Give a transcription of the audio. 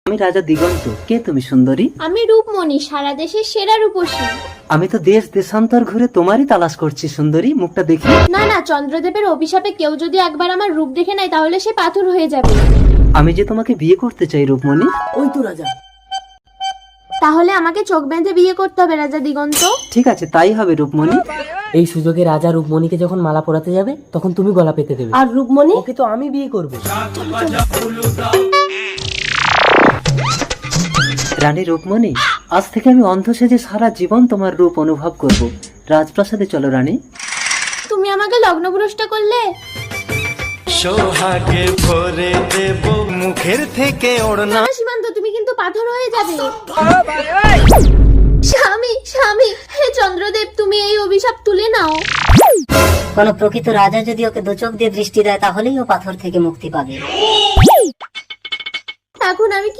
আমি রাজা দিগন্ত। কে তুমি সুন্দরী? আমি রূপমণি, সারা দেশের সেরা রূপসী। আমি তো দেশ দেশান্তর ঘুরে তোমারই তালাশ করছি সুন্দরী, মুখটা দেখি। না না, চন্দ্রদেবের অভিশাপে কেউ যদি একবার আমার রূপ দেখে নেয় তাহলে সে পাথর হয়ে যাবে। আমি যে তোমাকে বিয়ে করতে চাই রূপমণি। ওই তো রাজা। তাহলে আমাকে চোখ বেঁধে বিয়ে করতে হবে রাজা দিগন্ত। ঠিক আছে, তাই হবে রূপমণি। এই সুযোগে রাজা রূপমণিকে যখন মালা পরাতে যাবে তখন তুমি গলা পেতে দেবে। আর রূপমণি? ওকে তো আমি বিয়ে করব। রানী রূপমণি, আজ থেকে আমি অন্ধ সেজে সারা জীবন তোমার রূপ অনুভব করব। রাজপ্রাসাদে চলো রানী। তুমি আমাকে লগ্নভ্রষ্ট করলে। সোহাগে ভরে দেব মুখের থেকে ওড়না। না সীমান্ত, তুমি কিন্তু পাথর হয়ে যাবে। স্বামী স্বামী, হে চন্দ্রদেব, তুমি এই অভিশাপ তুলে নাও। কোন প্রকৃত রাজা যদি ওকে দু চোখ দিয়ে দৃষ্টি দেয় তাহলেই ও পাথর থেকে মুক্তি পাবে। এখন আমি